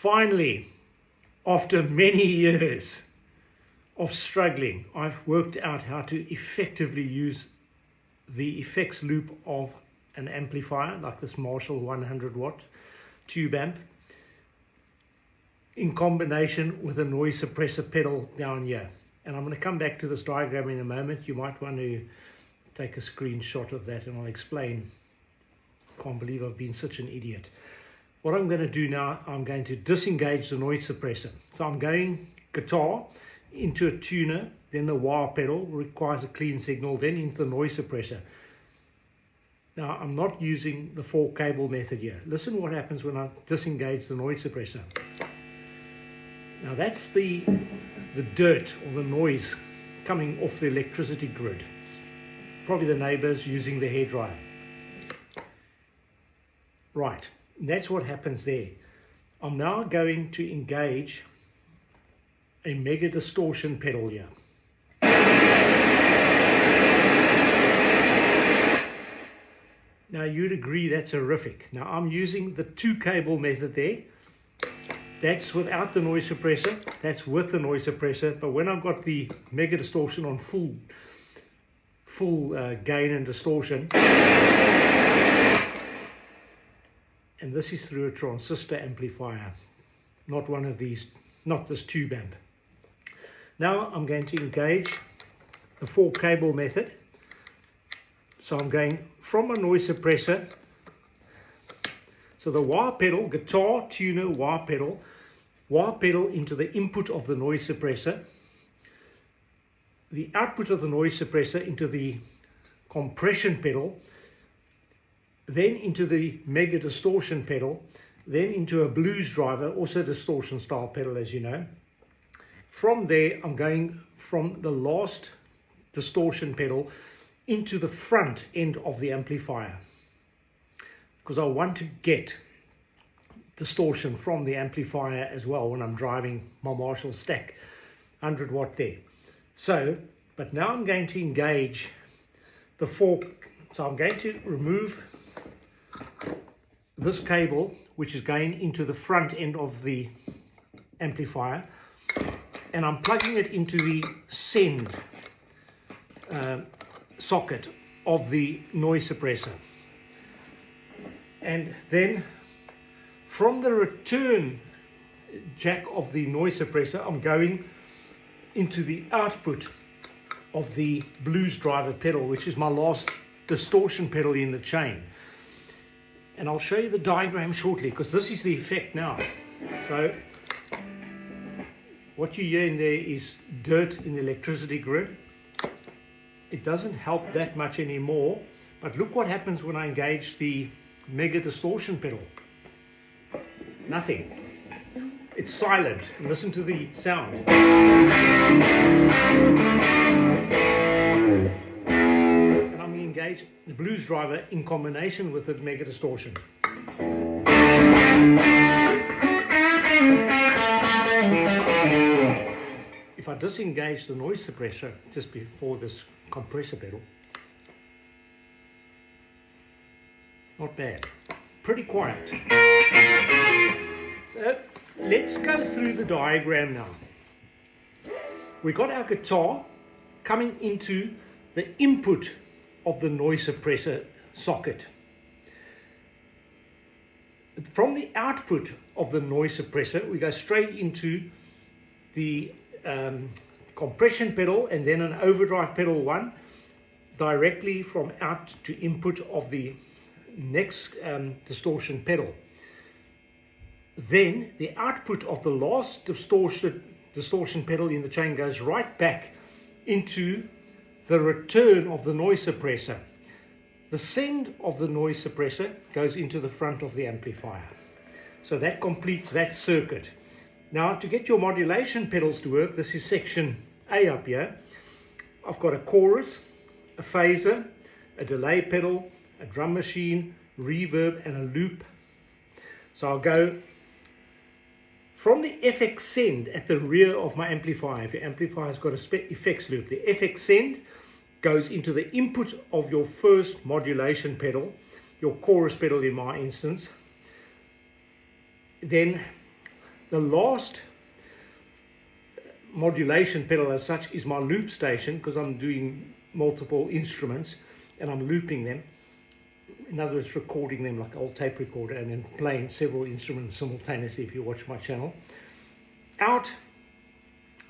Finally, after many years of struggling, I've worked out how to effectively use the effects loop of an amplifier like this Marshall 100 watt tube amp in combination with a noise suppressor pedal down here. And I'm going to come back to this diagram in a moment. You might want to take a screenshot of that and I'll explain. Can't believe I've been such an idiot. What I'm going to do now, I'm going to disengage the noise suppressor. So I'm going guitar into a tuner, then the wah pedal requires a clean signal, then into the noise suppressor. Now I'm not using the 4-cable method here. Listen what happens when I disengage the noise suppressor. Now that's the dirt or the noise coming off the electricity grid. It's probably the neighbors using the hairdryer. Right, that's what happens there. I'm now going to engage a mega distortion pedal here. Now you'd agree that's horrific. Now I'm using the 2-cable method there. That's without the noise suppressor, that's with the noise suppressor, but when I've got the mega distortion on full gain and distortion, and this is through a transistor amplifier, not one of these, not this tube amp. Now I'm going to engage the 4-cable method. So I'm going from a noise suppressor, so the wah pedal, guitar, tuner, wah pedal into the input of the noise suppressor, the output of the noise suppressor into the compression pedal, then into the mega distortion pedal, then into a blues driver, also distortion style pedal as you know. From there I'm going from the last distortion pedal into the front end of the amplifier, because I want to get distortion from the amplifier as well when I'm driving my Marshall stack 100 watt there. So, but now I'm going to engage the 4, so I'm going to remove this cable which is going into the front end of the amplifier, and I'm plugging it into the send socket of the noise suppressor. And then from the return jack of the noise suppressor, I'm going into the output of the blues driver pedal, which is my last distortion pedal in the chain. And I'll show you the diagram shortly, because this is the effect now. So what you hear in there is dirt in the electricity grid. It doesn't help that much anymore, but look what happens when I engage the mega distortion pedal. Nothing. It's silent. And listen to the sound. And I'm going to engage the blues driver in combination with the mega distortion. If I disengage the noise suppressor just before this compressor pedal, not bad, pretty quiet. So let's go through the diagram now. We got our guitar coming into the input of the noise suppressor socket. From the output of the noise suppressor, we go straight into the compression pedal and then an overdrive pedal 1 directly from out to input of the next distortion pedal. Then the output of the last distortion pedal in the chain goes right back into the return of the noise suppressor. The send of the noise suppressor goes into the front of the amplifier. So that completes that circuit. Now to get your modulation pedals to work, this is section A up here. I've got a chorus, a phaser, a delay pedal, a drum machine, reverb and a loop. So I'll go from the FX send at the rear of my amplifier. If your amplifier's got a effects loop, the FX send goes into the input of your first modulation pedal, your chorus pedal in my instance. Then The last modulation pedal as such is my loop station, because I'm doing multiple instruments and I'm looping them. In other words, recording them like an old tape recorder and then playing several instruments simultaneously if you watch my channel. Out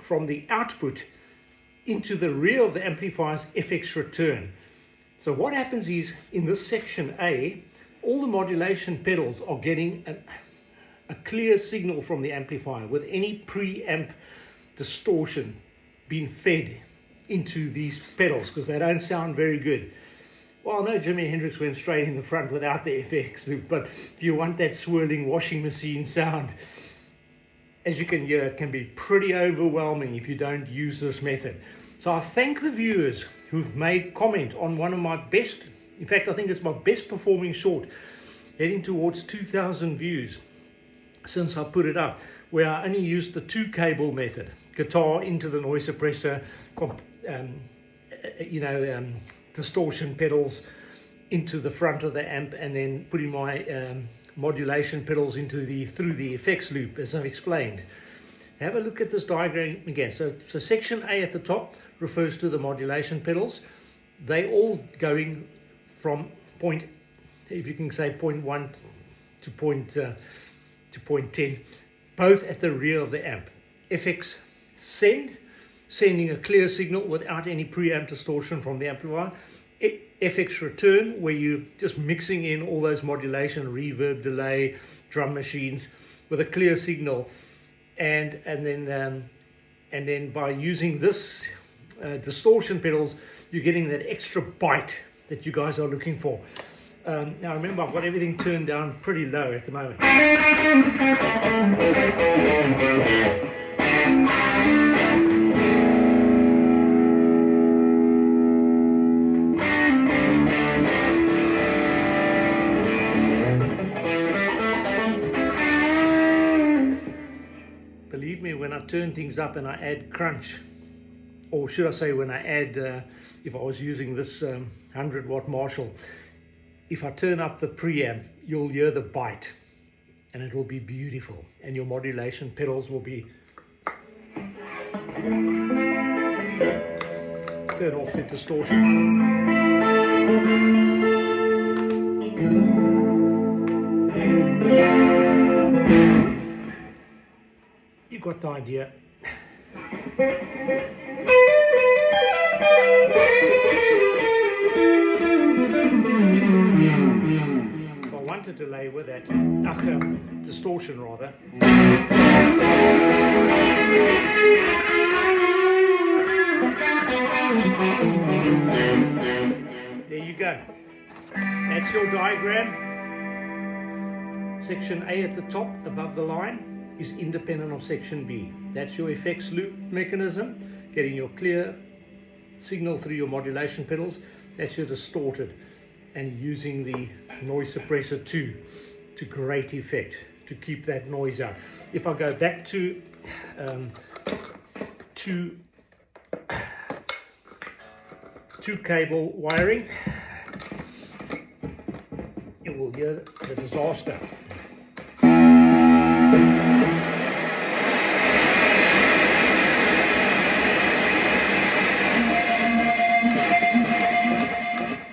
from the output into the rear of the amplifier's FX return. So what happens is, in this section A, all the modulation pedals are getting a clear signal from the amplifier with any preamp distortion being fed into these pedals, because they don't sound very good. Well, no, Jimi Hendrix went straight in the front without the FX loop, but if you want that swirling washing machine sound, as you can hear, it can be pretty overwhelming if you don't use this method. So I thank the viewers who've made comment on one of my best, in fact, I think it's my best performing short, heading towards 2,000 views since I put it up, where I only used the 2-cable method. Guitar into the noise suppressor, distortion pedals into the front of the amp, and then putting my modulation pedals through the effects loop, as I've explained. Have a look at this diagram again. So section A at the top refers to the modulation pedals. They all going from point, if you can say, point 1 to point 10, both at the rear of the amp. FX sending a clear signal without any preamp distortion from the amplifier. FX return, where you're just mixing in all those modulation, reverb, delay, drum machines with a clear signal, and then by using this distortion pedals, you're getting that extra bite that you guys are looking for. Now remember, I've got everything turned down pretty low at the moment. Believe me, when I turn things up and I add crunch, or should I say when I add, if I was using this 100-watt Marshall, if I turn up the preamp, you'll hear the bite and it will be beautiful, and your modulation pedals will be... Turn off the distortion. You got the idea. So I want to delay with that, distortion rather. There you go. That's your diagram. Section A at the top above the line is independent of section B. That's your effects loop mechanism, getting your clear signal through your modulation pedals. That's your distorted, and using the noise suppressor to great effect to keep that noise out. If I go back to two cable wiring, you will hear the disaster.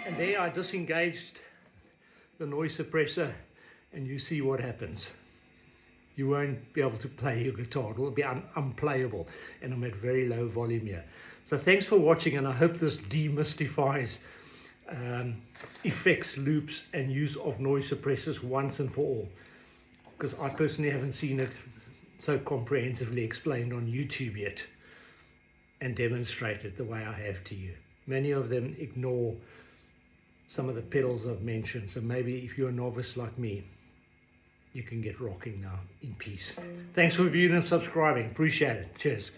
And there I disengaged the noise suppressor, and you see what happens. You won't be able to play your guitar. It will be unplayable, and I'm at very low volume here. So thanks for watching, and I hope this demystifies effects, loops, and use of noise suppressors once and for all, because I personally haven't seen it so comprehensively explained on YouTube yet and demonstrated the way I have to you. Many of them ignore some of the pedals I've mentioned, so maybe if you're a novice like me, you can get rocking now in peace. Thanks for viewing and subscribing. Appreciate it. Cheers.